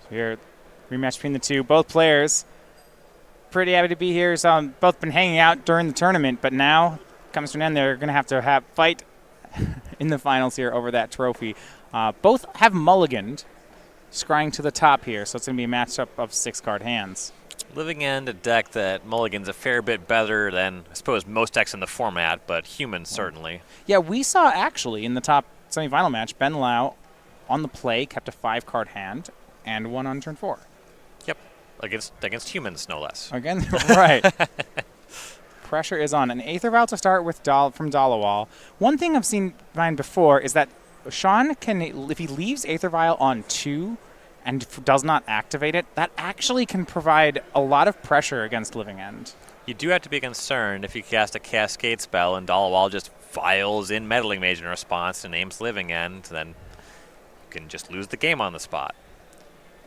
Here, rematch between the two. Both players pretty happy to be here. So both been hanging out during the tournament, but now comes to an end. They're going to have fight in the finals here over that trophy. Both have mulliganed, scrying to the top here, so it's going to be a matchup of 6-card hands. Living End, a deck that mulligans a fair bit better than, I suppose, most decks in the format, but humans certainly. Yeah, we saw actually in the top semifinal match, Ben Lau on the play kept a 5-card hand and won on turn 4. Yep, against humans, no less. Again, right. Pressure is on. An Aether Vial to start with from Dhaliwal. One thing I've seen mine before is that Shawn can, if he leaves Aether Vial on 2 and does not activate it, that actually can provide a lot of pressure against Living End. You do have to be concerned if you cast a Cascade spell and Dhaliwal just files in Meddling Mage in response and aims Living End, then you can just lose the game on the spot.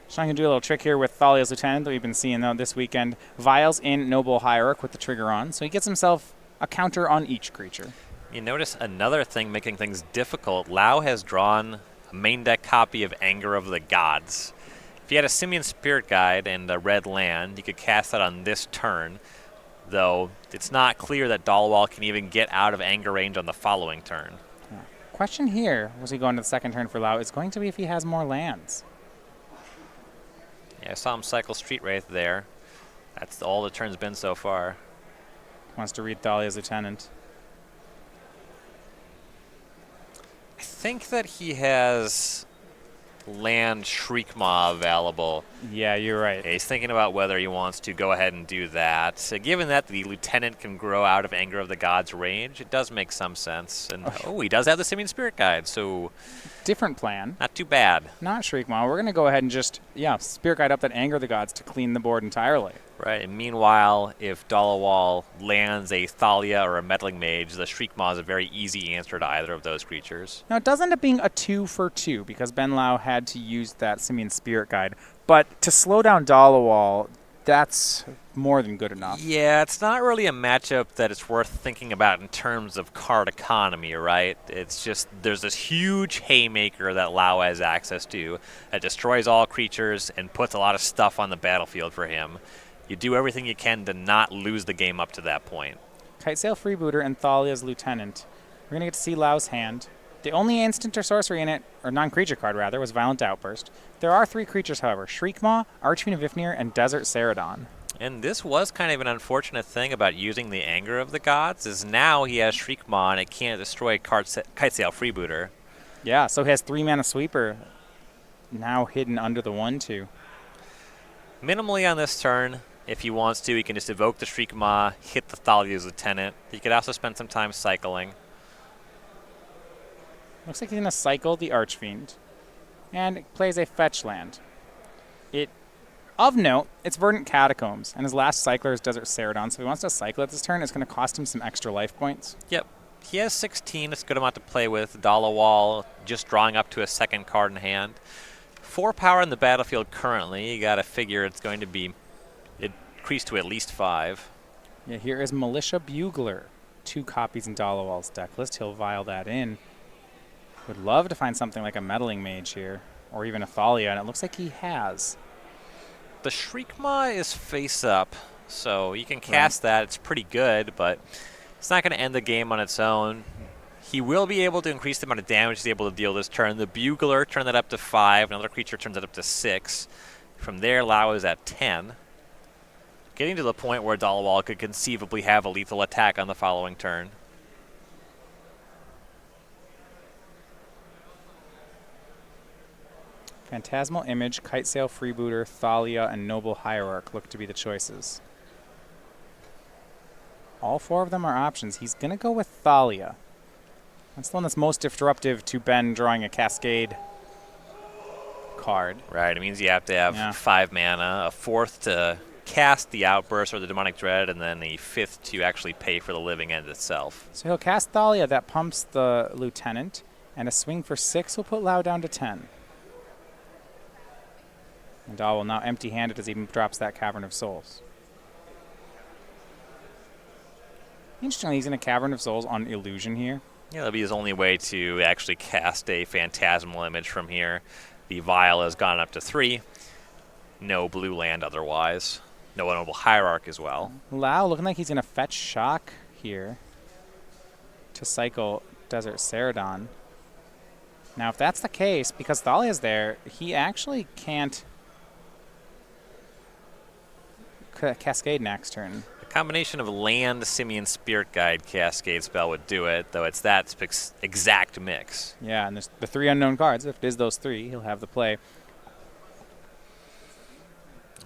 Shawn can do a little trick here with Thalia's Lieutenant that we've been seeing though this weekend. Vials in Noble Hierarch with the trigger on, so he gets himself a counter on each creature. You notice another thing making things difficult. Lau has drawn a main deck copy of Anger of the Gods. If you had a Simian Spirit Guide and a red land, you could cast that on this turn, though it's not clear that Dhaliwal can even get out of anger range on the following turn. Yeah. Question here, as we go into the second turn for Lau, is going to be if he has more lands. Yeah, I saw him cycle Street Wraith there. That's all the turn's been so far. Wants to read Thalia's Lieutenant. I think that he has land Shriekmaw available. Yeah, you're right. He's thinking about whether he wants to go ahead and do that. Given that the Lieutenant can grow out of Anger of the Gods range, it does make some sense. And he does have the Simian Spirit Guide, so different plan. Not too bad. Not Shriekmaw. We're going to go ahead and just, Spirit Guide up that Anger of the Gods to clean the board entirely. Right, and meanwhile, if Dhaliwal lands a Thalia or a Meddling Mage, the Shriekmaw is a very easy answer to either of those creatures. Now, it does end up being a 2 for 2 because Ben Lau had to use that Simian Spirit Guide. But to slow down Dhaliwal, that's more than good enough. Yeah, it's not really a matchup that it's worth thinking about in terms of card economy, right? It's just there's this huge haymaker that Lau has access to that destroys all creatures and puts a lot of stuff on the battlefield for him. You do everything you can to not lose the game up to that point. Kitesail Freebooter and Thalia's Lieutenant. We're going to get to see Lau's hand. The only instant or sorcery in it, or non-creature card rather, was Violent Outburst. There are 3 creatures, however, Shriekmaw, Archfiend of Ifnir, and Desert Ceradon. And this was kind of an unfortunate thing about using the Anger of the Gods, is now he has Shriekmaw and it can't destroy Kitesail Freebooter. Yeah, so he has 3 mana sweeper now hidden under the 1/2. Minimally on this turn, if he wants to, he can just evoke the Shriekmaw, hit the Thalia's Lieutenant. He could also spend some time cycling. Looks like he's going to cycle the Archfiend and plays a fetch land. Of note, it's Verdant Catacombs, and his last cycler is Desert Ceradon, so if he wants to cycle it this turn, it's going to cost him some extra life points. Yep. He has 16. It's a good amount to play with. Dhaliwal just drawing up to a second card in hand. 4 power in the battlefield currently. You got to figure it's going to be increased to at least 5. Yeah, here is Militia Bugler. 2 copies in Dhaliwal's deck list. He'll vial that in. Would love to find something like a Meddling Mage here, or even a Thalia, and it looks like he has. The Shriekmaw is face up, so you can cast that. It's pretty good, but it's not going to end the game on its own. He will be able to increase the amount of damage he's able to deal this turn. The Bugler turn that up to 5. Another creature turns it up to 6. From there, Lau is at 10. Getting to the point where Dhaliwal could conceivably have a lethal attack on the following turn. Phantasmal Image, Kitesail Freebooter, Thalia, and Noble Hierarch look to be the choices. All 4 of them are options. He's going to go with Thalia. That's the one that's most disruptive to Ben drawing a Cascade card. Right, it means you have to have 5 mana, a 4th to cast the Outburst or the Demonic Dread, and then a 5th to actually pay for the Living End itself. So he'll cast Thalia, that pumps the Lieutenant, and a swing for 6 will put Lau down to 10. And Dhaliwal now empty-handed as he drops that Cavern of Souls. Interestingly, he's in a Cavern of Souls on Illusion here. Yeah, that'll be his only way to actually cast a Phantasmal Image from here. The Vial has gone up to 3. no blue land otherwise. No Noble Hierarch as well. Lau looking like he's going to fetch Shock here to cycle Desert Ceradon. Now, if that's the case, because Thalia's there, he actually can't Cascade next turn. A combination of land, Simian Spirit Guide, Cascade spell would do it, though it's that exact mix. Yeah, and there's the 3 unknown cards. If it is those 3, he'll have the play.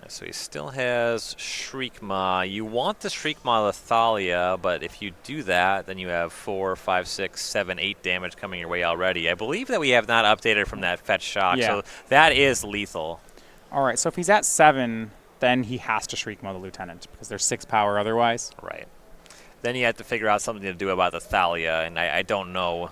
So he still has Shriekmaw. You want the Shriekmaw Thalia, but if you do that, then you have 4, 5, 6, 7, 8 damage coming your way already. I believe that we have not updated from that fetch shock, so that is lethal. All right, so if he's at 7, then he has to Shriekmaw the Lieutenant because there's 6 power otherwise. Right. Then you have to figure out something to do about the Thalia, and I don't know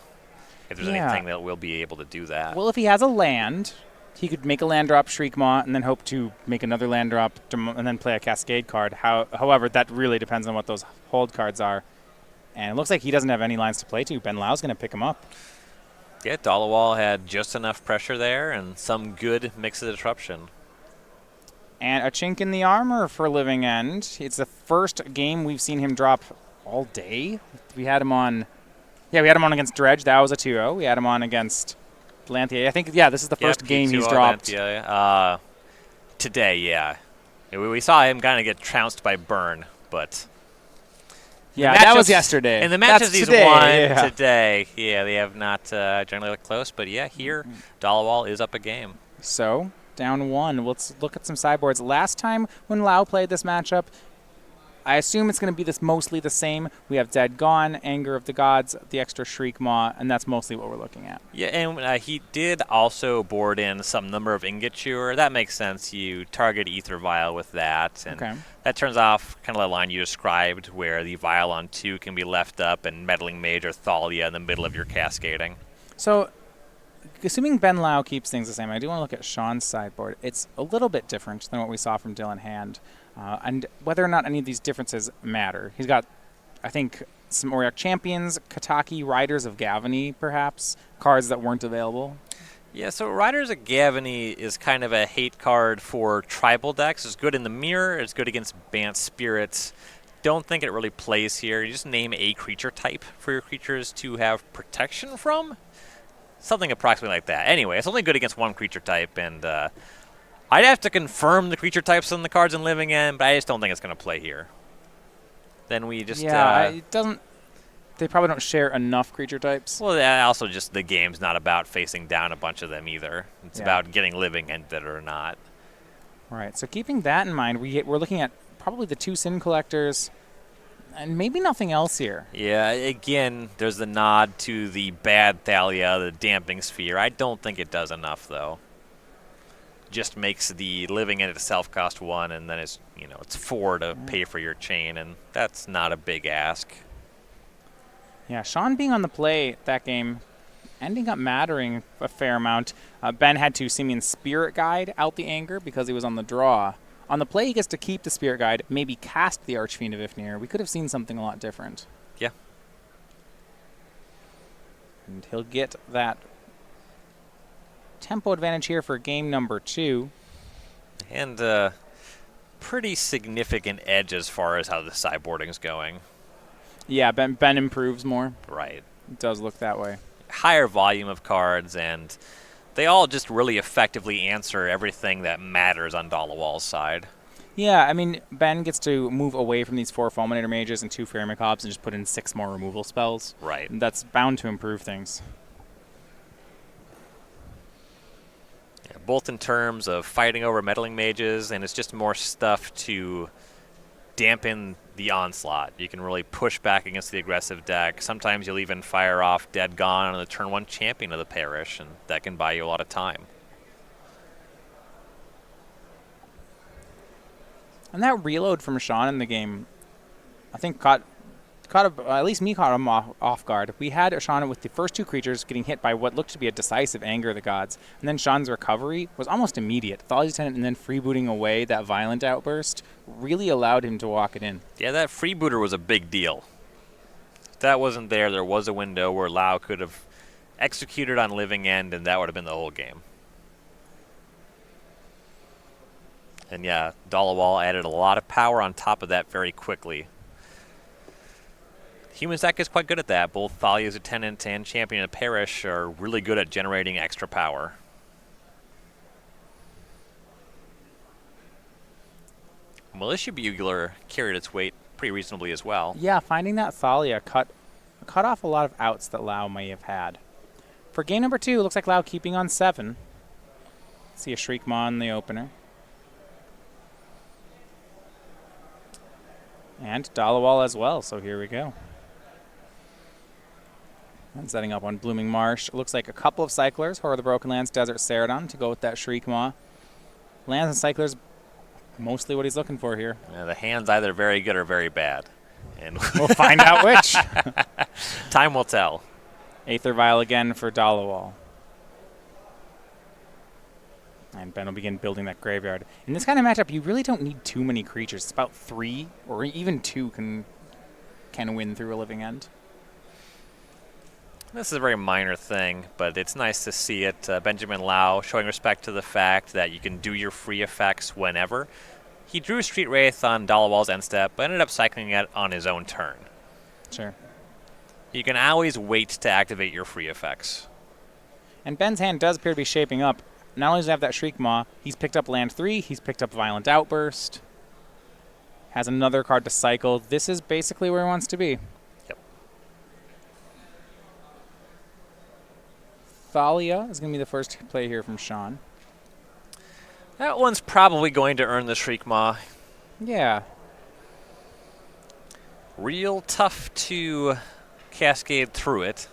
if there's anything that will be able to do that. Well, if he has a land, he could make a land drop Shriekmaw and then hope to make another land drop and then play a Cascade card. However, that really depends on what those hold cards are. And it looks like he doesn't have any lines to play to. Ben Lau's going to pick him up. Yeah, Dhaliwal had just enough pressure there and some good mix of disruption. And a chink in the armor for Living End. It's the first game we've seen him drop all day. We had him on against Dredge. That was a 2-0. We had him on against Lanthea. I think, this is the first game he's dropped. Today, yeah. We saw him kind of get trounced by Burn, but... Yeah, that was yesterday. In the matches he's won today, they have not generally looked close, but here, Dhaliwal is up a game. So, down 1. Let's look at some sideboards. Last time when Lau played this matchup, I assume it's going to be mostly the same. We have Dead Gone, Anger of the Gods, the extra Shriekmaw, and that's mostly what we're looking at. Yeah, and he did also board in some number of Ingot Chewer. That makes sense. You target Ether Vial with that, and that turns off kind of the line you described where the Vial on 2 can be left up and Meddling Mage or Thalia in the middle of your cascading. So, assuming Ben Lau keeps things the same, I do want to look at Shawn's sideboard. It's a little bit different than what we saw from Dylan Hand. And whether or not any of these differences matter. He's got, I think, some Auriok Champions, Kataki, Riders of Gavany, perhaps, cards that weren't available. Yeah, so Riders of Gavany is kind of a hate card for tribal decks. It's good in the mirror. It's good against Bant Spirits. Don't think it really plays here. You just name a creature type for your creatures to have protection from. Something approximately like that. Anyway, it's only good against one creature type, and I'd have to confirm the creature types on the cards in Living End, but I just don't think it's going to play here. Then we just... it doesn't... They probably don't share enough creature types. Well, also just the game's not about facing down a bunch of them either. It's about getting Living Ended or not. All right, so keeping that in mind, we're looking at probably the 2 Sin Collectors and maybe nothing else here. Yeah, again, there's the nod to the bad Thalia, the Damping Sphere. I don't think it does enough, though. Just makes the Living End itself cost 1, and then it's 4 to pay for your chain, and that's not a big ask. Yeah, Shawn being on the play that game, ending up mattering a fair amount. Ben had to Simian Spirit Guide out the Anger because he was on the draw. On the play, he gets to keep the Spirit Guide, maybe cast the Archfiend of Ifnir. We could have seen something a lot different. Yeah. And he'll get that tempo advantage here for game number 2. And pretty significant edge as far as how the sideboarding's going. Yeah, Ben improves more. Right. It does look that way. Higher volume of cards, and they all just really effectively answer everything that matters on Dhaliwal's side. Yeah, I mean, Ben gets to move away from these 4 Fulminator Mages and 2 Fairy Macaques and just put in 6 more removal spells. Right. And that's bound to improve things. Yeah, both in terms of fighting over Meddling Mages, and it's just more stuff to dampen the onslaught. You can really push back against the aggressive deck. Sometimes you'll even fire off Dead Gone on the turn 1 Champion of the Parish, and that can buy you a lot of time. And that reload from Shawn in the game, I think at least me caught him off guard. We had Shawn with the first 2 creatures getting hit by what looked to be a decisive Anger of the Gods, and then Shawn's recovery was almost immediate. Thalia's Lieutenant and then freebooting away that violent outburst really allowed him to walk it in. Yeah, that freebooter was a big deal. If that wasn't there, there was a window where Lau could have executed on Living End, and that would have been the whole game. And yeah, Dhaliwal added a lot of power on top of that very quickly. Human's deck is quite good at that. Both Thalia's Attendant and Champion of Parish are really good at generating extra power. Militia Bugler carried its weight pretty reasonably as well. Yeah, finding that Thalia cut off a lot of outs that Lau may have had. For game number 2, it looks like Lau keeping on 7. See a Shriekmaw in the opener. And Dhaliwal as well, so here we go. And setting up on Blooming Marsh. It looks like a couple of Cyclers, Horror of the Broken Lands, Desert Ceradon to go with that Shriekmaw. Lands and Cyclers, mostly what he's looking for here. Yeah, the hand's either very good or very bad. And We'll find out which. time will tell. Aether Vial again for Dhaliwal. And Ben will begin building that graveyard. In this kind of matchup, you really don't need too many creatures. It's about 3 or even 2 can win through a Living End. This is a very minor thing, but it's nice to see it. Benjamin Lau showing respect to the fact that you can do your free effects whenever. He drew Street Wraith on Dhaliwal's end step, but ended up cycling it on his own turn. Sure. You can always wait to activate your free effects. And Ben's hand does appear to be shaping up. Not only does he have that Shriekmaw, he's picked up land 3, he's picked up Violent Outburst. Has another card to cycle. This is basically where he wants to be. Yep. Thalia is going to be the first play here from Shawn. That one's probably going to earn the Shriekmaw. Yeah. Real tough to cascade through it.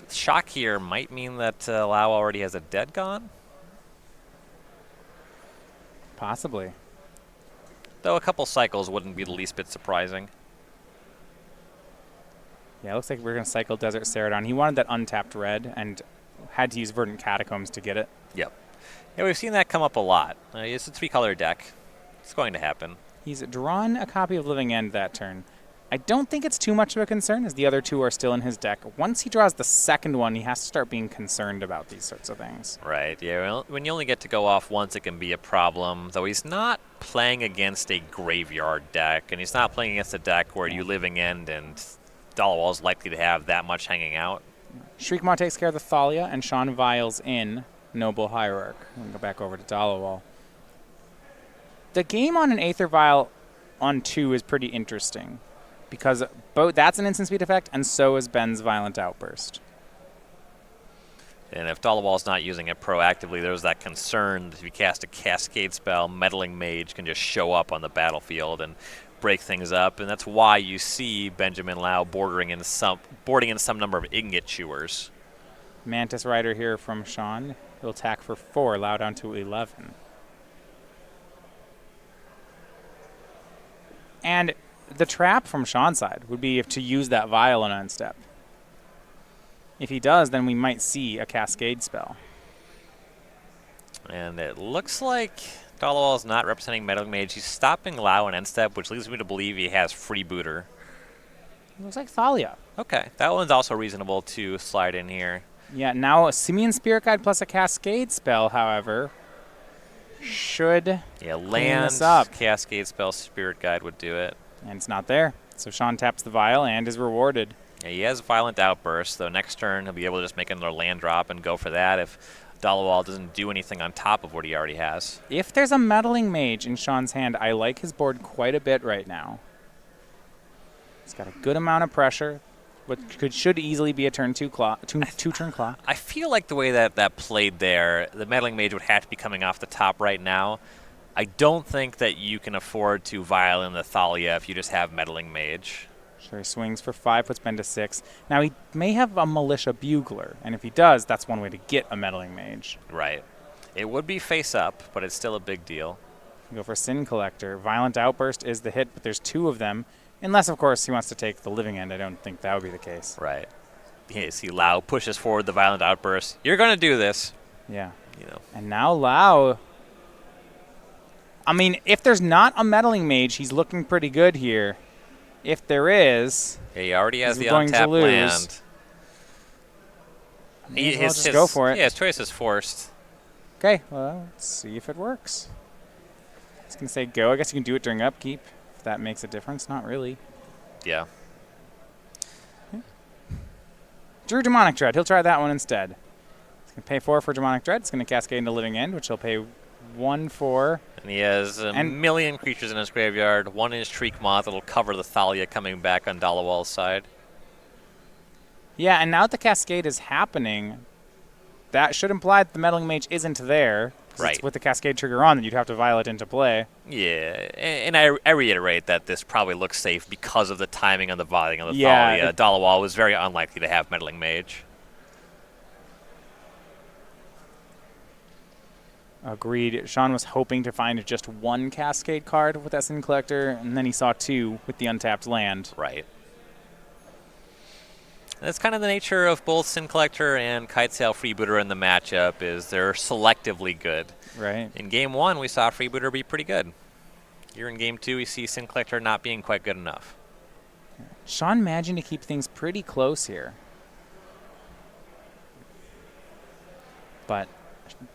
Shock here might mean that Lau already has a dead gone. Possibly. Though a couple cycles wouldn't be the least bit surprising. Yeah, it looks like we're going to cycle Desert Ceradon. He wanted that untapped red and had to use Verdant Catacombs to get it. Yep. Yeah, we've seen that come up a lot. It's a 3-color deck. It's going to happen. He's drawn a copy of Living End that turn. I don't think it's too much of a concern, as the other 2 are still in his deck. Once he draws the second one, he has to start being concerned about these sorts of things. Right, yeah. Well, when you only get to go off once, it can be a problem. Though he's not playing against a graveyard deck, and he's not playing against a deck where you Living End and Dhaliwal is likely to have that much hanging out. Shriekmaw takes care of the Thalia, and Shawn Vials in Noble Hierarch. We'll go back over to Dhaliwal. The game on an Aether Vial on 2 is pretty interesting, because both that's an instant speed effect, and so is Ben's Violent Outburst. And if Dhaliwal's not using it proactively, there's that concern that if you cast a Cascade spell, Meddling Mage can just show up on the battlefield and break things up. And that's why you see Benjamin Lau boarding in some number of Ingot Chewers. Mantis Rider here from Shawn. He'll attack for 4, Lau down to 11. And the trap from Shawn's side would be to use that Vial on end step. If he does, then we might see a Cascade spell. And it looks like Dhaliwal is not representing Meddling Mage. He's stopping Lau on end step, which leads me to believe he has Freebooter. It looks like Thalia. Okay, that one's also reasonable to slide in here. Yeah, now a Simian Spirit Guide plus a Cascade spell, however, should land, this up. Cascade spell, Spirit Guide would do it. And it's not there. So Shawn taps the Vial and is rewarded. Yeah, he has Violent Outburst, though next turn he'll be able to just make another land drop and go for that if Dhaliwal doesn't do anything on top of what he already has. If there's a Meddling Mage in Shawn's hand, I like his board quite a bit right now. He's got a good amount of pressure, what should easily be a turn 2 turn clock. I feel like the way that played there, the Meddling Mage would have to be coming off the top right now. I don't think that you can afford to Vial in the Thalia if you just have Meddling Mage. Sure, he swings for 5, puts Ben to 6. Now, he may have a Militia Bugler, and if he does, that's one way to get a Meddling Mage. Right. It would be face up, but it's still a big deal. Go for Sin Collector. Violent Outburst is the hit, but there's 2 of them. Unless, of course, he wants to take the Living End. I don't think that would be the case. Right. Yeah, see, Lau pushes forward the Violent Outburst. You're going to do this. Yeah. You know. And now Lau... I mean, if there's not a Meddling Mage, he's looking pretty good here. If there is... Yeah, he already has the going to untapped lose. land. Just go for it. Yeah, his choice is forced. Okay, well, let's see if it works. I was going to say go. I guess you can do it during upkeep, if that makes a difference. Not really. Yeah. Drew Demonic Dread. He'll try that one instead. He's going to pay 4 for Demonic Dread. It's going to cascade into Living End, which he'll pay 1 for. And he has a million creatures in his graveyard. 1 is Shriek Moth that'll cover the Thalia coming back on Dhaliwal's side. Yeah, and now that the cascade is happening, that should imply that the Meddling Mage isn't there. Right. With the cascade trigger on, that you'd have to Violet into play. Yeah, and I reiterate that this probably looks safe because of the timing on the volleying of the Thalia. Dhaliwal was very unlikely to have Meddling Mage. Agreed. Shawn was hoping to find just 1 cascade card with that Sin Collector, and then he saw 2 with the untapped land. Right. That's kind of the nature of both Sin Collector and Kitesail Freebooter in the matchup, is they're selectively good. Right. In Game 1, we saw Freebooter be pretty good. Here in Game 2, we see Sin Collector not being quite good enough. Shawn managing to keep things pretty close here. But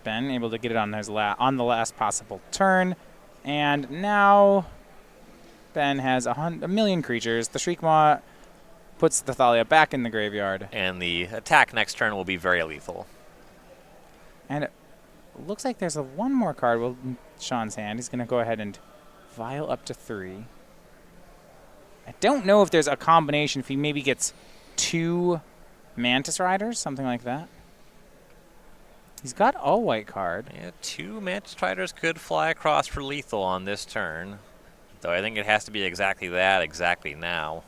Ben able to get it on his on the last possible turn. And now Ben has a million creatures. The Shriekmaw puts the Thalia back in the graveyard. And the attack next turn will be very lethal. And it looks like there's one more card in Shawn's hand. He's going to go ahead and vial up to 3. I don't know if there's a combination, if he maybe gets 2 Mantis Riders, something like that. He's got all-white card. Yeah, 2 Mantis Riders could fly across for lethal on this turn. Though I think it has to be exactly that, exactly now.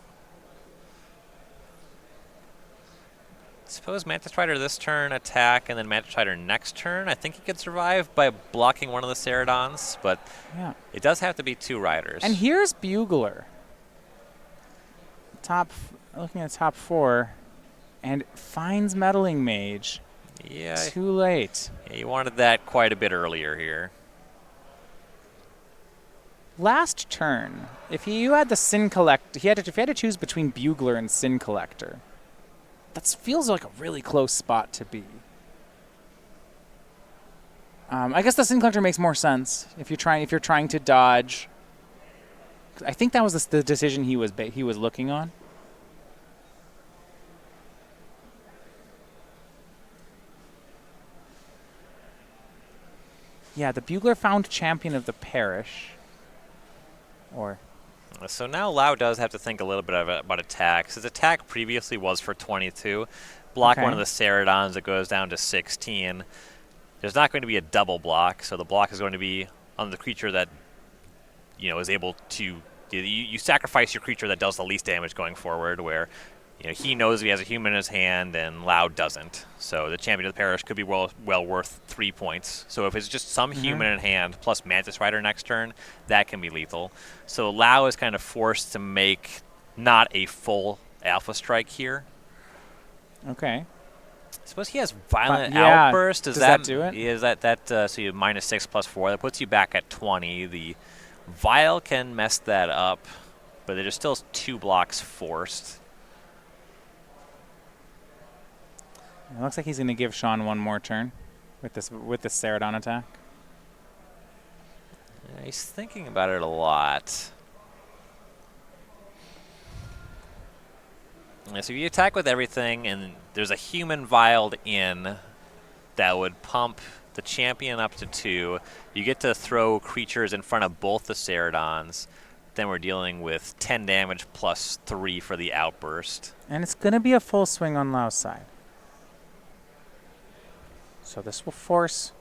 Suppose Mantis Rider this turn, attack, and then Mantis Rider next turn. I think he could survive by blocking one of the Ceradons, but yeah, it does have to be 2 riders. And here's Bugler. Looking at top 4, and finds Meddling Mage. Yeah. Too late. Yeah, you wanted that quite a bit earlier here. Last turn, if you had the Sin Collector, if you had to choose between Bugler and Sin Collector, that feels like a really close spot to be. I guess the Sin Collector makes more sense if you're trying to dodge. I think that was the decision he was looking on. Yeah, the Bugler found Champion of the Parish. So now Lau does have to think a little bit about attacks. His attack previously was for 22. Block one of the Ceradons, it goes down to 16. There's not going to be a double block, so the block is going to be on the creature that is able to. You sacrifice your creature that does the least damage going forward, where he knows he has a human in his hand and Lau doesn't. So the Champion of the Parish could be well worth 3 points. So if it's just some human in hand plus Mantis Rider next turn, that can be lethal. So Lau is kind of forced to make not a full Alpha Strike here. Okay. I suppose he has Violent Outburst. Does that do it? Is that so you have -6 +4. That puts you back at 20. The Vial can mess that up, but there's still 2 blocks forced. It looks like he's going to give Shawn one more turn with this Ceradon attack. Yeah, he's thinking about it a lot. Yeah, so if you attack with everything, and there's a human vialed in that would pump the Champion up to 2. You get to throw creatures in front of both the Ceradons. Then we're dealing with 10 damage +3 for the Outburst. And it's going to be a full swing on Lau's side. So this will force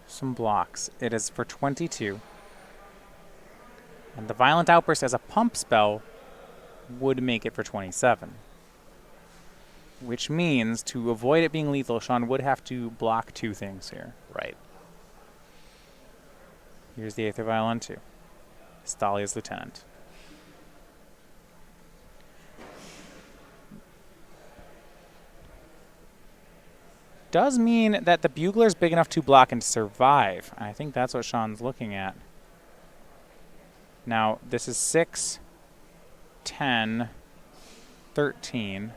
some blocks. It is for 22. And the Violent Outburst as a pump spell would make it for 27. Which means to avoid it being lethal, Shawn would have to block 2 things here. Right. Here's the Aether Vial on 2. Thalia's Lieutenant. Does mean that the Bugler's big enough to block and survive. I think that's what Shawn's looking at. Now, this is 6, 10, 13.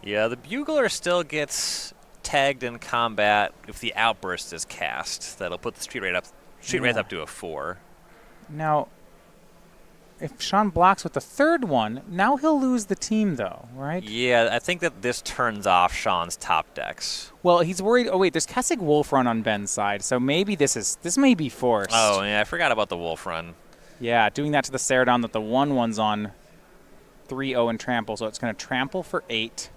Yeah, the Bugler still gets tagged in combat if the outburst is cast. That'll put the street wraith up to a 4. Now, if Shawn blocks with the third one, now he'll lose the team, though, right? Yeah, I think that this turns off Shawn's top decks. Well, he's worried. Oh wait, there's Kessig Wolf Run on Ben's side, so maybe this may be forced. Oh yeah, I forgot about the Wolf Run. Yeah, doing that to the Ceradon that the 1/1's on 3-0 and trample, so it's going to trample for 8.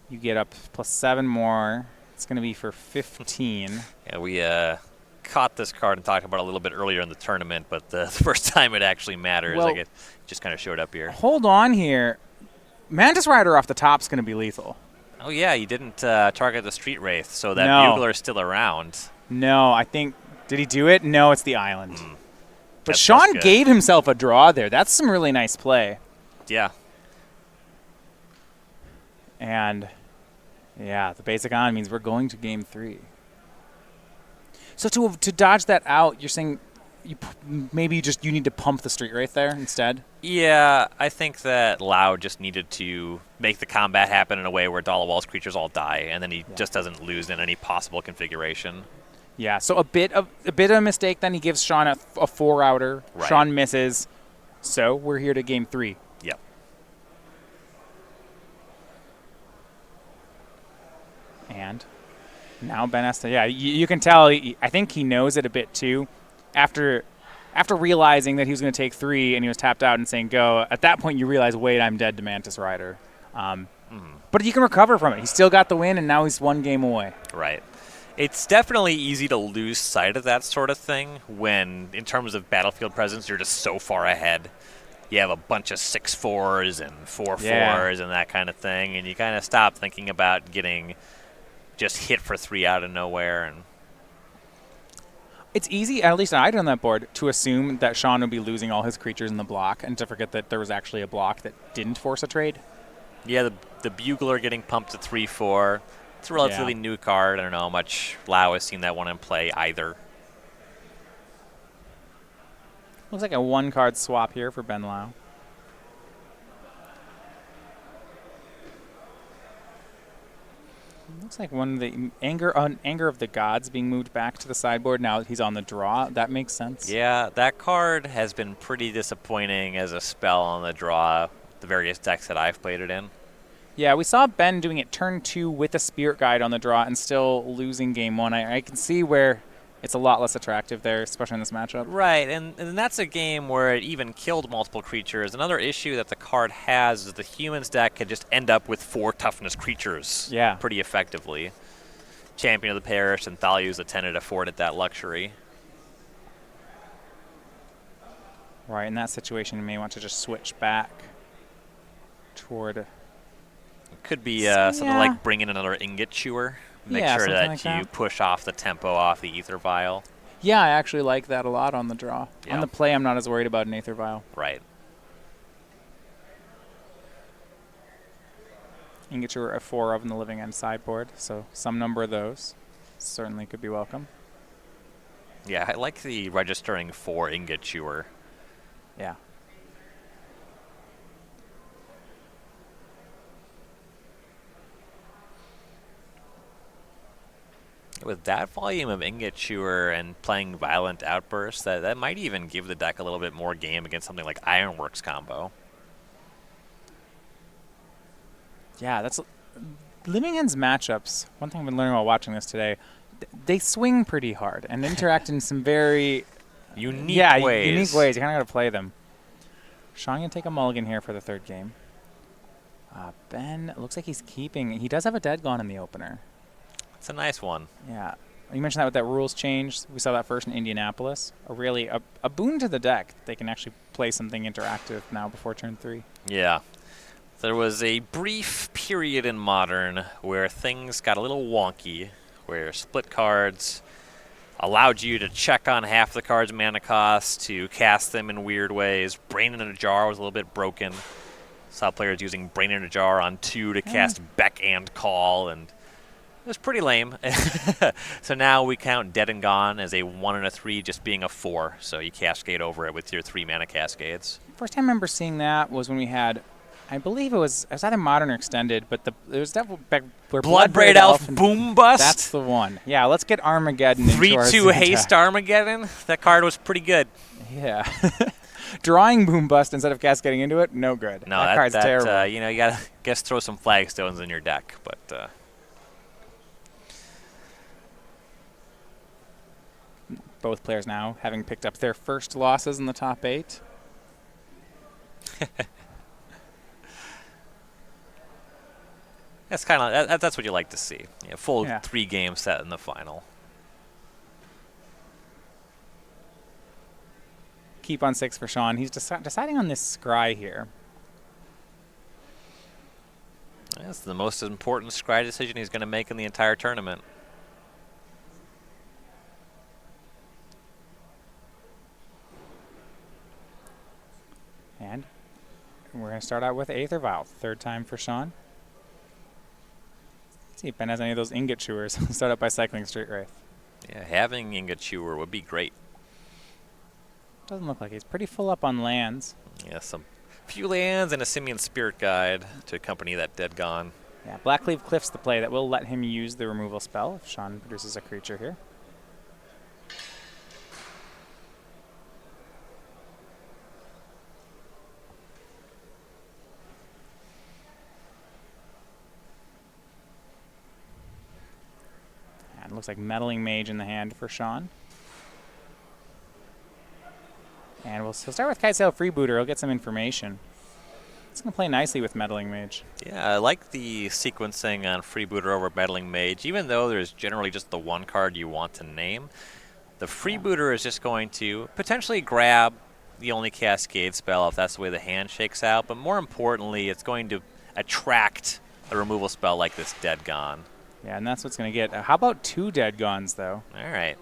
You get up plus 7 more. It's going to be for 15. Yeah, we caught this card and talked about it a little bit earlier in the tournament, but the first time it actually matters, well, like it just kind of showed up here. Hold on here. Mantis Rider off the top is going to be lethal. Oh yeah, you didn't target the Street Wraith, so that Bugler is still around. No, I think, did he do it? No, it's the island. But That's Shawn good. gave himself a draw there. That's some really nice play. Yeah. And, yeah, the basic on means we're going to game 3. So to dodge that out, you're saying maybe you need to pump the Street Wraith there instead? Yeah, I think that Lau just needed to make the combat happen in a way where Dhaliwal's creatures all die, and then he just doesn't lose in any possible configuration. Yeah, so a bit of a mistake. Then he gives Shawn a 4-outer. Right. Shawn misses. So we're here to game 3. Yep. And now Ben has to. Yeah, you can tell. I think he knows it a bit too. After realizing that he was going to take 3 and he was tapped out and saying go. At that point, you realize, wait, I'm dead to Mantis Rider. But you can recover from it. He still got the win, and now he's 1 game away. Right. It's definitely easy to lose sight of that sort of thing when, in terms of battlefield presence, you're just so far ahead. You have a bunch of 6/4s and 4/4s and that kind of thing, and you kind of stop thinking about getting just hit for 3 out of nowhere. And It's easy, at least I did on that board, to assume that Shawn would be losing all his creatures in the block and to forget that there was actually a block that didn't force a trade. yeah, the Bugler getting pumped to 3/4. It's a relatively new card. I don't know how much Lau has seen that one in play either. Looks like a 1-card swap here for Ben Lau. Looks like one of the anger of the gods being moved back to the sideboard. Now he's on the draw. That makes sense. Yeah, that card has been pretty disappointing as a spell on the draw, the various decks that I've played it in. Yeah, we saw Ben doing it turn 2 with a Spirit Guide on the draw and still losing game 1. I can see where it's a lot less attractive there, especially in this matchup. Right, and that's a game where it even killed multiple creatures. Another issue that the card has is the humans deck could just end up with 4 toughness creatures pretty effectively. Champion of the Parish and Thaliu's the Tenant afforded that luxury. Right, in that situation, you may want to just switch back toward... It could be something like bring in another Ingot Chewer. Make sure that like you push off the tempo off the Ether Vial. Yeah, I actually like that a lot on the draw. Yeah. On the play, I'm not as worried about an Aether Vial. Right. You can get your 4 of in the living end sideboard, so some number of those certainly could be welcome. Yeah, I like the registering 4 Ingot Chewer. Yeah. With that volume of Ingot Chewer and playing Violent Outburst, that might even give the deck a little bit more game against something like Ironworks combo. Yeah, that's... Living End's matchups, one thing I've been learning while watching this today, they swing pretty hard and interact in some very... Unique ways. Unique ways. You kind of got to play them. Shawn going to take a mulligan here for the 3rd game. Ben, looks like he's keeping... He does have a Dead Gone in the opener. It's a nice one. Yeah. You mentioned that with that rules change. We saw that first in Indianapolis. A boon to the deck. They can actually play something interactive now before turn 3. Yeah. There was a brief period in Modern where things got a little wonky, where split cards allowed you to check on half the card's mana cost to cast them in weird ways. Brain in a Jar was a little bit broken. Saw players using Brain in a Jar on 2 to cast Beck and Call, and it was pretty lame. So now we count Dead and Gone as a 1 and a 3 just being a 4, so you cascade over it with your 3 mana cascades. First time I remember seeing that was when we had I believe it was either modern or extended, but it was definitely Bloodbraid Elf Boom Bust. That's the one. Yeah, let's get Armageddon. 3/2 haste Armageddon. That card was pretty good. Yeah. Drawing Boom Bust instead of cascading into it, no good. No, that card's terrible. you gotta guess throw some flagstones in your deck, but. Both players now having picked up their first losses in the top 8. That's kind of that's what you like to see. Full 3-game set in the final. Keep on 6 for Shawn. He's deciding on this scry here. That's the most important scry decision he's going to make in the entire tournament. And we're going to start out with Aether Vial. 3rd time for Shawn. See if Ben has any of those ingot chewers. Start out by cycling Street Wraith. Yeah, having ingot chewer would be great. Doesn't look like he's pretty full up on lands. Yeah, some few lands and a Simian Spirit Guide to accompany that Dead Gone. Yeah, Blackleaf Cliff's the play that will let him use the removal spell if Shawn produces a creature here. And it looks like Meddling Mage in the hand for Shawn. And he'll start with Kitesail Freebooter. He'll get some information. It's going to play nicely with Meddling Mage. Yeah, I like the sequencing on Freebooter over Meddling Mage. Even though there's generally just the one card you want to name, the Freebooter is just going to potentially grab the only Cascade spell if that's the way the hand shakes out. But more importantly, it's going to attract a removal spell like this Dead Gone. Yeah, and that's what's going to get. How about 2 Dead Gones, though? All right.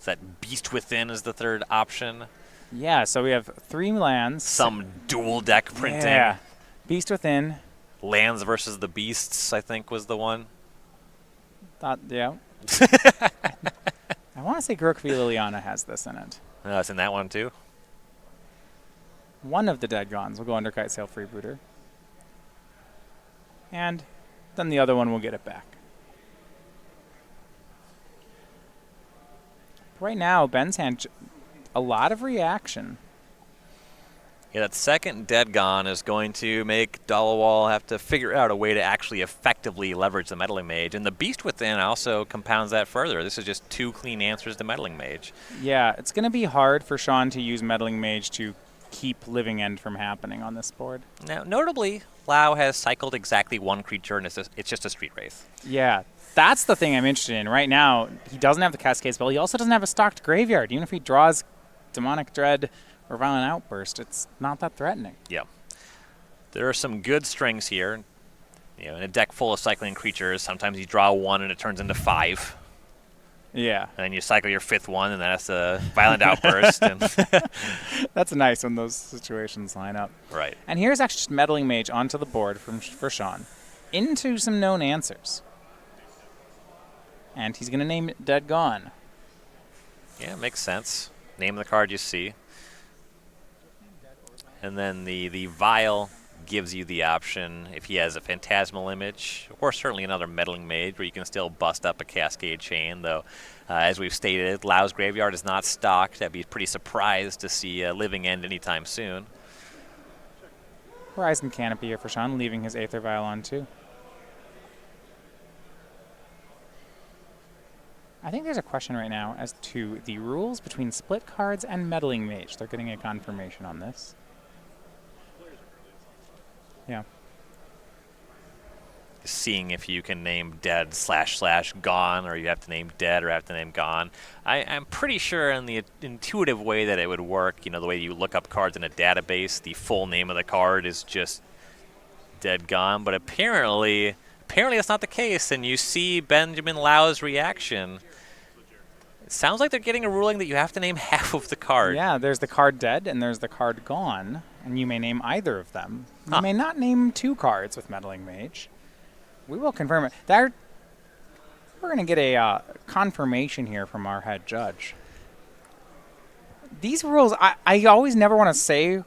That Beast Within is the 3rd option. Yeah, so we have 3 lands. Some dual deck printing. Yeah. Beast Within. Lands versus the Beasts, I think, was the one. Yeah. I want to say Grokvi Liliana has this in it. Oh, it's in that one, too? One of the Dead Gones will go under Kitesail Freebooter. And then the other one will get it back. Right now, Ben's hand, a lot of reaction. Yeah, that second Dead Gone is going to make Dhaliwal have to figure out a way to actually effectively leverage the Meddling Mage. And the Beast Within also compounds that further. This is just 2 clean answers to Meddling Mage. Yeah, it's going to be hard for Shawn to use Meddling Mage to keep Living End from happening on this board. Now, notably, Lau has cycled exactly 1 creature, and it's just a Street Wraith. Yeah, that's the thing I'm interested in. Right now, he doesn't have the Cascade spell. He also doesn't have a stocked graveyard. Even if he draws Demonic Dread or Violent Outburst, it's not that threatening. Yeah. There are some good strings here. In a deck full of cycling creatures, sometimes you draw 1 and it turns into 5. Yeah. And then you cycle your 5th one, and that's a Violent Outburst. And that's nice when those situations line up. Right. And here's actually just Meddling Mage onto the board for Shawn. Into some known answers. And he's going to name it Dead Gone. Yeah, makes sense. Name the card you see. And then the Vial gives you the option, if he has a Phantasmal Image, or certainly another Meddling Mage, where you can still bust up a Cascade Chain, though, as we've stated, Lau's Graveyard is not stocked. I'd be pretty surprised to see a Living End anytime soon. Horizon Canopy here for Shawn, leaving his Aether Vial on too. I think there's a question right now as to the rules between split cards and Meddling Mage. They're getting a confirmation on this. Yeah. Seeing if you can name dead / gone, or you have to name dead or have to name gone. I'm pretty sure in the intuitive way that it would work, the way you look up cards in a database, the full name of the card is just dead gone. But apparently that's not the case, and you see Benjamin Lau's reaction. It sounds like they're getting a ruling that you have to name half of the card. Yeah, there's the card dead and there's the card gone, and you may name either of them. You may not name 2 cards with Meddling Mage. We will confirm it. We're going to get a confirmation here from our head judge. These rules, I always never want to say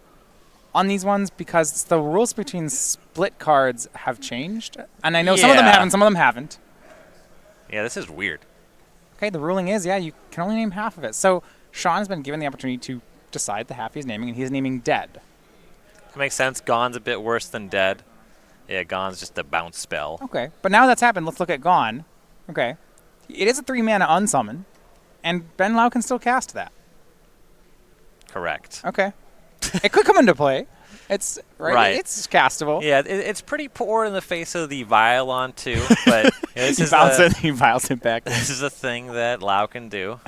on these ones because the rules between split cards have changed. And I know some of them have and some of them haven't. Yeah, this is weird. Okay, the ruling is, you can only name half of it. So Shawn has been given the opportunity to decide the half he's naming, and he's naming dead. That makes sense. Gone's a bit worse than dead. Yeah, Gone's just a bounce spell. Okay, but now that's happened, let's look at Gone. Okay. It is a 3-mana unsummon, and Ben Lau can still cast that. Correct. Okay. It could come into play. It's right. It's castable. Yeah, it's pretty poor in the face of the Violon too, but this he vials it back. This is a thing that Lau can do.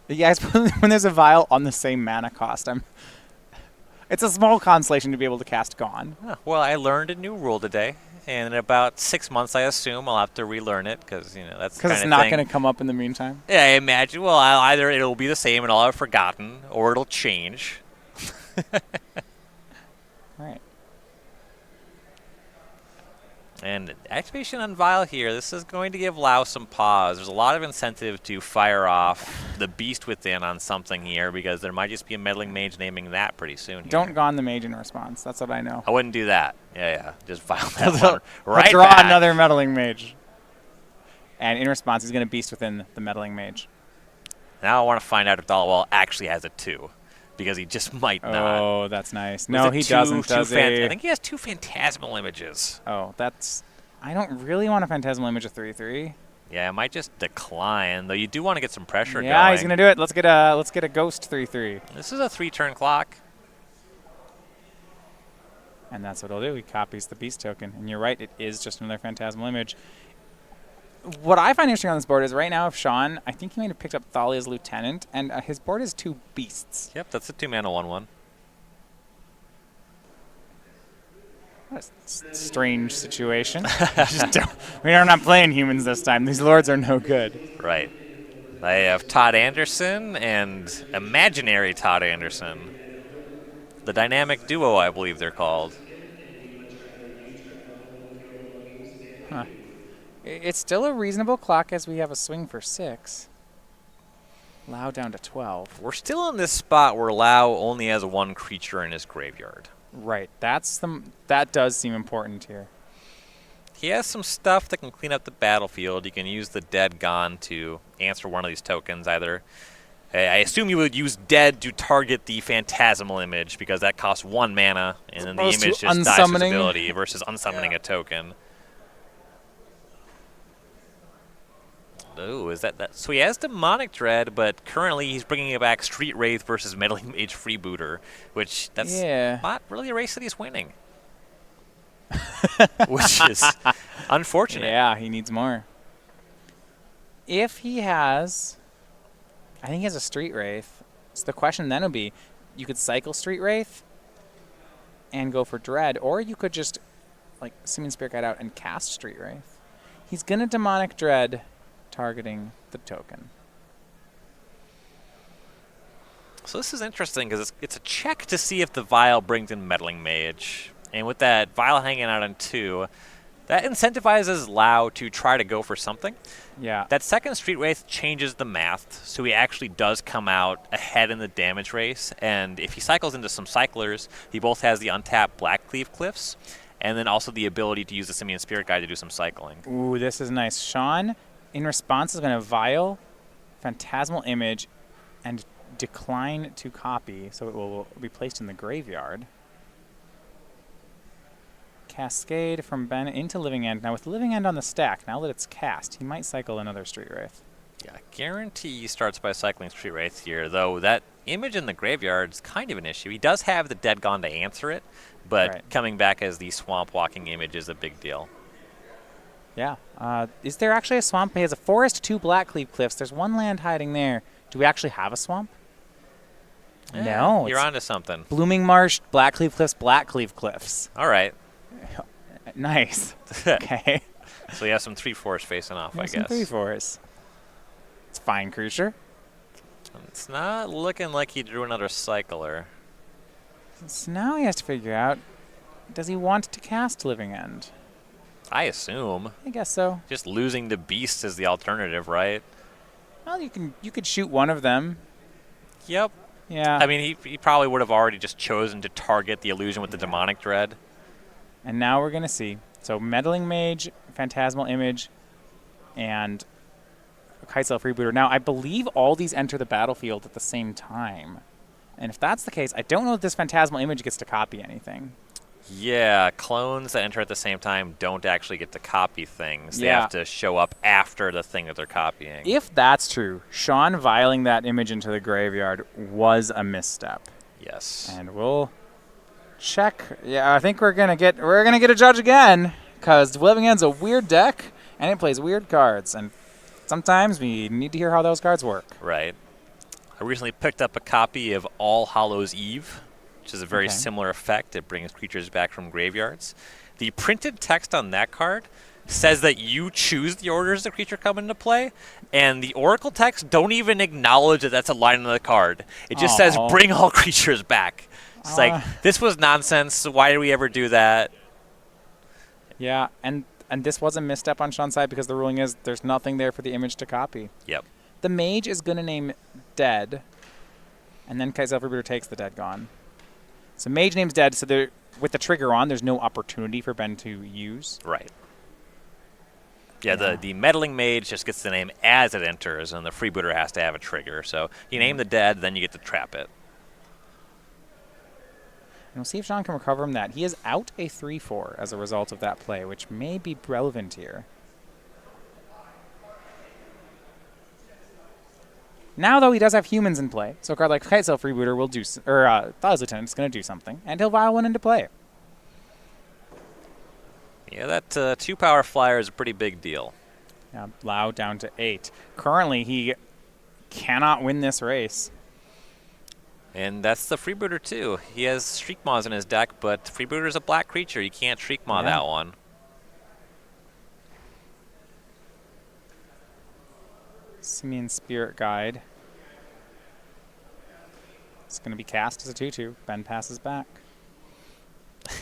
Yeah, when there's a vial on the same mana cost, it's a small consolation to be able to cast Gone. Oh, well, I learned a new rule today, and in about 6 months, I assume I'll have to relearn it because that's the kind of it's not going to come up in the meantime. Yeah, I imagine. Well, either it'll be the same and I'll have forgotten, or it'll change. Right. And activation on Vial here, this is going to give Lau some pause. There's a lot of incentive to fire off the Beast Within on something here because there might just be a Meddling Mage naming that pretty soon. Don't Gone the Mage in response. That's what I know. I wouldn't do that. Yeah. Just Vial that one right draw back. Another Meddling Mage. And in response, he's going to Beast Within the Meddling Mage. Now I want to find out if Dhaliwal actually has a 2. Because he just might not. Oh, that's nice. No, he doesn't, does he? I think he has 2 Phantasmal Images. Oh, I don't really want a Phantasmal Image of 3/3. Yeah, it might just decline, though you do want to get some pressure going. Yeah, he's going to do it. Let's get a Ghost 3/3. This is a 3-turn clock. And that's what he'll do. He copies the Beast token. And you're right, it is just another Phantasmal Image. What I find interesting on this board is right now, if Shawn, I think he might have picked up Thalia's Lieutenant, and his board is 2 beasts. Yep, that's a 2-mana 1/1. What a strange situation. We're not playing humans this time. These lords are no good. Right. I have Todd Anderson and Imaginary Todd Anderson. The dynamic duo, I believe they're called. Huh. It's still a reasonable clock as we have a swing for 6. Lau down to 12. We're still in this spot where Lau only has 1 creature in his graveyard. Right. That does seem important here. He has some stuff that can clean up the battlefield. You can use the Dead Gone to answer one of these tokens. Either, I assume you would use Dead to target the Phantasmal Image because that costs 1 mana, and then the image just dies its ability versus unsummoning a token. Oh, is that? So he has Demonic Dread, but currently he's bringing it back Street Wraith versus Meddling Mage Freebooter, which that's not really a race that he's winning. Which is unfortunate. Yeah, he needs more. If he has, I think he has a Street Wraith. So the question then would be, you could cycle Street Wraith and go for Dread, or you could just like Simian Spirit Guide out and cast Street Wraith. He's gonna Demonic Dread, targeting the token. So this is interesting because it's a check to see if the Vial brings in Meddling Mage. And with that Vial hanging out on 2, that incentivizes Lau to try to go for something. Yeah. That second Street Wraith changes the math, so he actually does come out ahead in the damage race. And if he cycles into some cyclers, he both has the untapped Blackcleave Cliffs, and then also the ability to use the Simian Spirit Guide to do some cycling. Ooh, this is nice. Shawn, in response, is going to Vial, Phantasmal Image, and decline to copy, so it will be placed in the graveyard. Cascade from Ben into Living End. Now with Living End on the stack, now that it's cast, he might cycle another Street Wraith. Yeah, guarantee he starts by cycling Street Wraith here, though that image in the graveyard is kind of an issue. He does have the Dead Gone to answer it, but coming back as the Swamp Walking image is a big deal. Yeah. Is there actually a swamp? He has a forest, 2 Blackcleave Cliffs. There's 1 land hiding there. Do we actually have a swamp? No. You're onto something. Blooming Marsh, Blackcleave Cliffs, Blackcleave Cliffs. All right. Nice. Okay. So you have some 3/4s facing off, I guess. Some 3/4s. It's fine, creature. It's not looking like he drew another cycler. So now he has to figure out, does he want to cast Living End? I assume. I guess so. Just losing the beast is the alternative, right? Well, you could shoot one of them. Yep. Yeah. I mean, he probably would have already just chosen to target the illusion with the Demonic Dread. And now we're going to see. So Meddling Mage, Phantasmal Image, and Kitesail Freebooter. Now, I believe all these enter the battlefield at the same time. And if that's the case, I don't know if this Phantasmal Image gets to copy anything. Yeah, clones that enter at the same time don't actually get to copy things. They Yeah. have to show up after the thing that they're copying. If that's true, Shawn vialing that image into the graveyard was a misstep. Yes. And we'll check. Yeah, I think we're gonna get a judge again, because Living End's a weird deck and it plays weird cards, and sometimes we need to hear how those cards work. Right. I recently picked up a copy of All Hallows Eve, which is a very similar effect. It brings creatures back from graveyards. The printed text on that card says that you choose the orders the creature come into play, and the Oracle text don't even acknowledge that that's a line on the card. It just says, bring all creatures back. It's like, this was nonsense. Why did we ever do that? Yeah, and this was a misstep on Shawn's side because the ruling is there's nothing there for the image to copy. Yep. The mage is going to name dead, and then Kitesail Freebooter takes the dead gone. So mage names dead, so with the trigger on, there's no opportunity for Ben to use. Right. Yeah, the meddling mage just gets the name as it enters, and the freebooter has to have a trigger. So you name the dead, then you get to trap it. And we'll see if Shawn can recover from that. He is out a 3-4 as a result of that play, which may be relevant here. Now, though, he does have humans in play, so a card like Kitesail Freebooter will do, or Thoughtless Lieutenant is going to do something, and he'll vial one into play. Yeah, that 2-power flyer is a pretty big deal. Yeah, Lau down to 8. Currently, he cannot win this race. And that's the freebooter, too. He has Shriekmaws in his deck, but freebooter is a black creature. You can't Shriekmaw that one. Simian Spirit Guide. It's going to be cast as a 2-2. Ben passes back.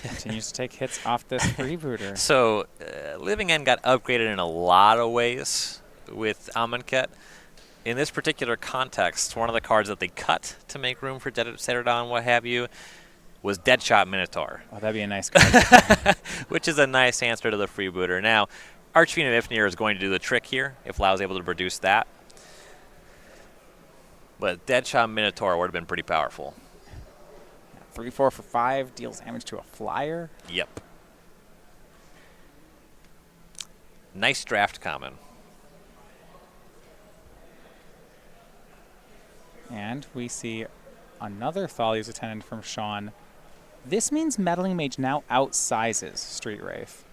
Continues to take hits off this freebooter. So, Living End got upgraded in a lot of ways with Amonkhet. In this particular context, one of the cards that they cut to make room for Celadon, what have you, was Deadshot Minotaur. Oh, that'd be a nice card. Which is a nice answer to the freebooter. Now, Archfiend of Ifnir is going to do the trick here, if Lau is able to produce that. But Deadshot Minotaur would have been pretty powerful. 3-4 for 5, deals damage to a flyer. Yep. Nice draft common. And we see another Thalia's Attendant from Shawn. This means Meddling Mage now outsizes Street Wraith.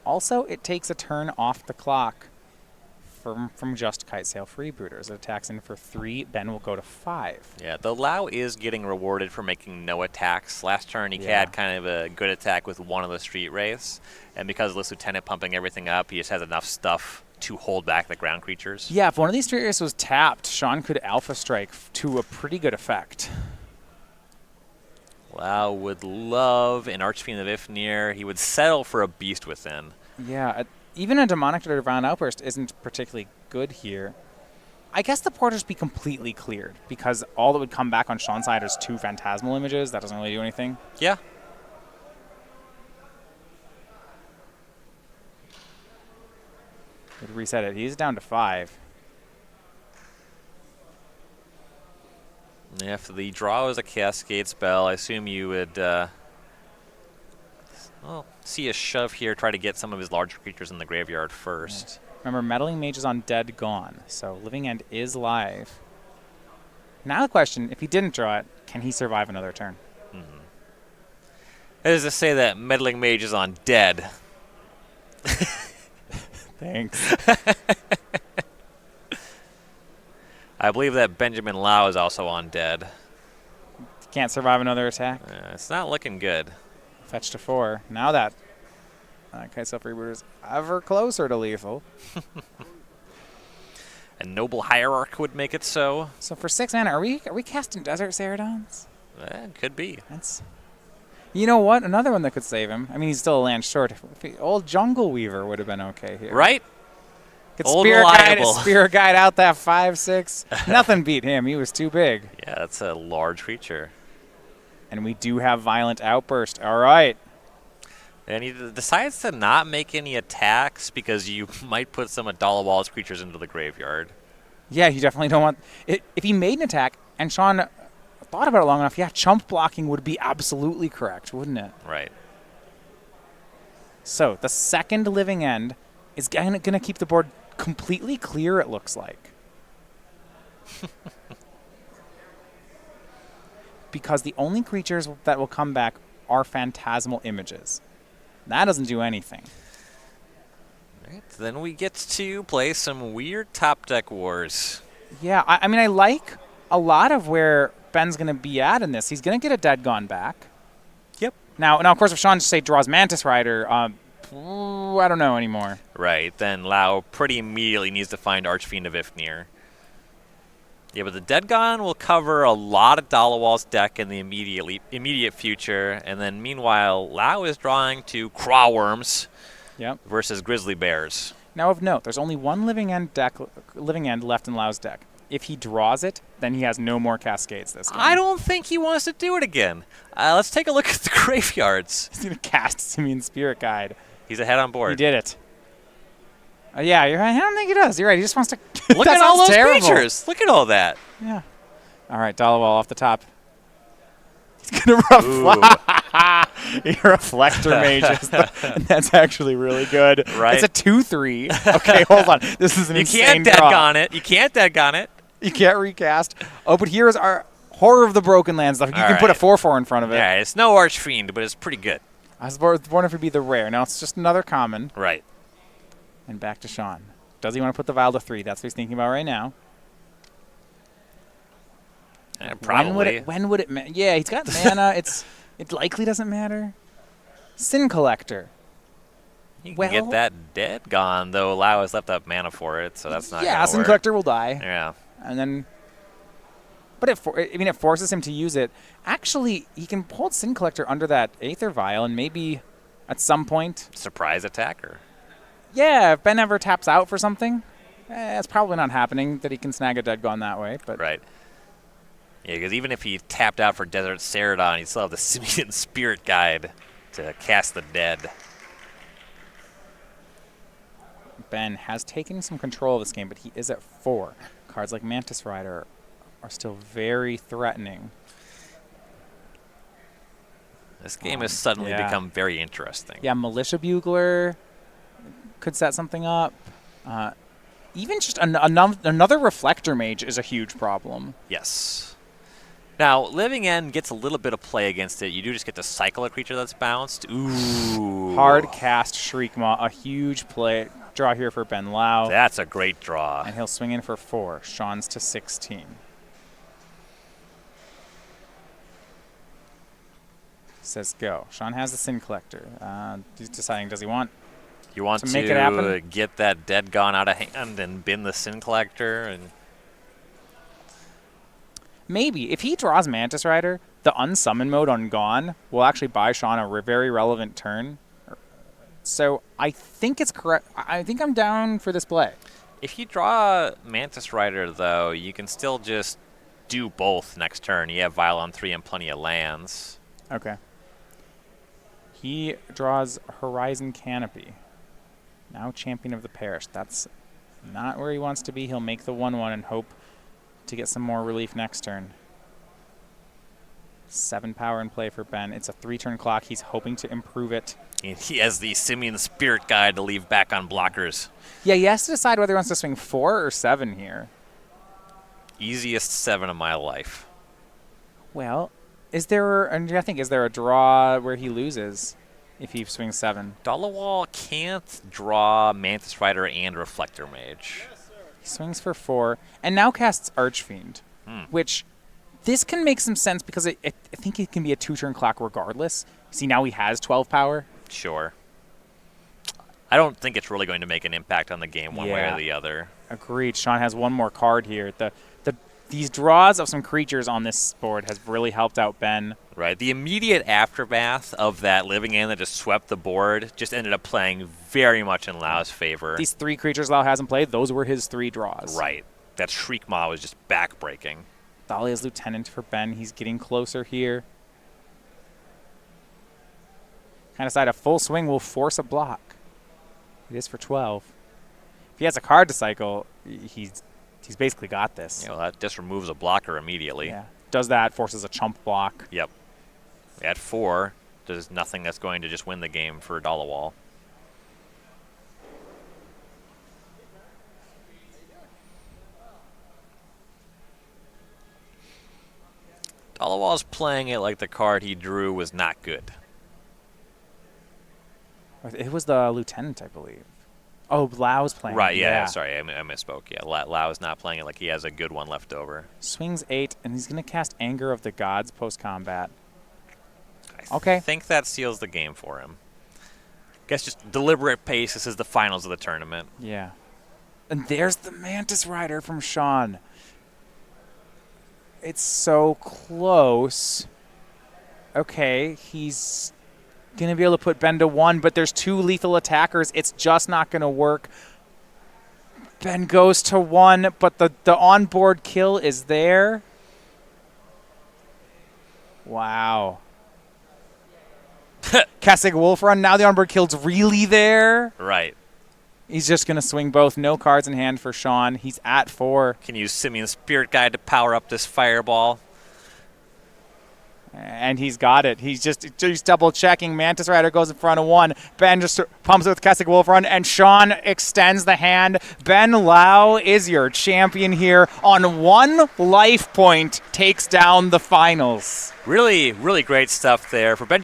Also, it takes a turn off the clock from just Kitesail Freebooters. It attacks in for 3. Ben will go to 5. Yeah, the Lau is getting rewarded for making no attacks. Last turn, he had kind of a good attack with one of the Street Wraiths. And because of this Lieutenant pumping everything up, he just has enough stuff to hold back the ground creatures. Yeah, if one of these Street Wraiths was tapped, Shawn could Alpha Strike to a pretty good effect. Lau would love an Archfiend of Ifnir. He would settle for a Beast Within. Yeah, even a Demonic or Divine Outburst isn't particularly good here. I guess the Porters be completely cleared, because all that would come back on Shawn's side is 2 Phantasmal Images. That doesn't really do anything. Yeah. Would reset it. He's down to 5. If the draw is a Cascade spell, I assume you would see a shove here, try to get some of his larger creatures in the graveyard first. Yeah. Remember, Meddling Mage is on Dead Gone, so Living End is live. Now the question, if he didn't draw it, can he survive another turn? That is to say that Meddling Mage is on Dead. Thanks. I believe that Benjamin Lau is also on Dead. Can't survive another attack. It's not looking good. Fetch to 4. Now that Kitesail Freebooter is ever closer to lethal. A Noble Hierarch would make it so. So for 6 mana, are we casting Desert Celadons? Could be. That's. You know what? Another one that could save him. I mean, he's still a land short. Old Jungle Weaver would have been okay here. Right? Could Old Spirit reliable. Guide out that 5/6. Nothing beat him. He was too big. Yeah, that's a large creature. And we do have Violent Outburst. All right. And he decides to not make any attacks because you might put some of Dhaliwal's creatures into the graveyard. Yeah, you definitely don't want it. If he made an attack and Shawn thought about it long enough, yeah, chump blocking would be absolutely correct, wouldn't it? Right. So the second Living End is going to keep the board completely clear, it looks like. Because the only creatures that will come back are Phantasmal Images. That doesn't do anything. Right. Then we get to play some weird top deck wars. Yeah, I mean, I like a lot of where Ben's going to be at in this. He's going to get a Dead Gone back. Yep. Now, of course, if Shawn just say draws Mantis Rider, I don't know anymore. Right. Then Lau pretty immediately needs to find Archfiend of Ifnir. Yeah, but the Dead Gone will cover a lot of Dhaliwal's deck in the immediate future, and then meanwhile, Lau is drawing to Craw Worms versus Grizzly Bears. Now, of note, there's only one Living End left in Lau's deck. If he draws it, then he has no more Cascades this game. I don't think he wants to do it again. Let's take a look at the graveyards. He's going to cast Simian Spirit Guide. He's ahead on board. He did it. Yeah, you're right. I don't think he does. You're right. He just wants to. Look at all those creatures. Look at all that. Yeah. All right, Dhaliwal off the top. He's going to Reflector Mages. That's actually really good. Right. It's a 2/3. Okay, hold on. This is an insane draw. You can't dead gone it. You can't dead gone it. You can't recast. Oh, but here's our Horror of the Broken Land stuff. You can put a 4/4 in front of it. Yeah, it's no Archfiend, but it's pretty good. I was wondering if it'd be the rare. Now it's just another common. Right. And back to Shawn. Does he want to put the Vial to 3? That's what he's thinking about right now. Probably. When would it matter? Yeah, he's got mana. It likely doesn't matter. Sin Collector. You can get that dead gone, though Lau has left up mana for it, so that's not Yeah, Sin Collector will die. Yeah. And then... But it forces him to use it. Actually, he can hold Sin Collector under that Aether Vial and maybe at some point... Surprise attacker. Yeah, if Ben ever taps out for something, it's probably not happening that he can snag a Dead Gone that way. But right. Yeah, because even if he tapped out for Desert Ceradon, he'd still have the Simian Spirit Guide to cast the dead. Ben has taken some control of this game, but he is at 4. Cards like Mantis Rider are still very threatening. This game has suddenly become very interesting. Yeah, Militia Bugler could set something up. Even just another Reflector Mage is a huge problem. Yes. Now, Living End gets a little bit of play against it. You do just get to cycle a creature that's bounced. Ooh. Hard cast Shriekmaw, a huge draw here for Ben Lau. That's a great draw. And he'll swing in for 4. Shawn's to 16. Says go. Shawn has the Sin Collector. He's deciding, does he want You want to make it happen? Get that Dead Gone out of hand and bin the Sin Collector? And maybe. If he draws Mantis Rider, the unsummon mode on Gone will actually buy Shawn a very relevant turn. So I think it's correct. I think I'm down for this play. If you draw Mantis Rider, though, you can still just do both next turn. You have Vial on 3 and plenty of lands. Okay. He draws Horizon Canopy. Now Champion of the Parish. That's not where he wants to be. He'll make the 1/1 and hope to get some more relief next turn. 7 power in play for Ben. It's a 3-turn clock. He's hoping to improve it. And he has the Simian Spirit Guide to leave back on blockers. Yeah, he has to decide whether he wants to swing 4 or 7 here. Easiest 7 of my life. Well, is there a draw where he loses if he swings 7? Dhaliwal can't draw Mantis Rider and Reflector Mage. He swings for 4 and now casts Archfiend, which this can make some sense because I think it can be a 2-turn clock regardless. See, now he has 12 power. Sure. I don't think it's really going to make an impact on the game one way or the other. Agreed. Shawn has one more card here. These draws of some creatures on this board has really helped out Ben. Right. The immediate aftermath of that living end that just swept the board just ended up playing very much in Lau's favor. These 3 creatures Lau hasn't played, those were his 3 draws. Right. That Shriekmaw was just backbreaking. Dahlia's Lieutenant for Ben. He's getting closer here. Kind of side a full swing will force a block. It is for 12. If he has a card to cycle, he's basically got this. You know, that just removes a blocker immediately. Yeah. Does that, forces a chump block. Yep. At 4, there's nothing that's going to just win the game for Dhaliwal. Dhaliwal's playing it like the card he drew was not good. It was the Lieutenant, I believe. Oh, Lau's playing. Right, yeah. Sorry, I misspoke. Yeah, Lau is not playing it like he has a good one left over. Swings 8, and he's going to cast Anger of the Gods post-combat. I think that seals the game for him. Guess just deliberate pace. This is the finals of the tournament. Yeah. And there's the Mantis Rider from Shawn. It's so close. Okay, he's going to be able to put Ben to 1, but there's 2 lethal attackers. It's just not going to work. Ben goes to 1, but the onboard kill is there. Wow. Kessig Wolf Run, now the onboard kill's really there. Right. He's just going to swing both. No cards in hand for Shawn. He's at 4. Can use Simeon's Spirit Guide to power up this fireball. And he's got it. He's double checking. Mantis Rider goes in front of 1. Ben just pumps it with Kessig Wolf Run, and Shawn extends the hand. Ben Lau is your champion here. On 1 life point, takes down the finals. Really, really great stuff there for Ben.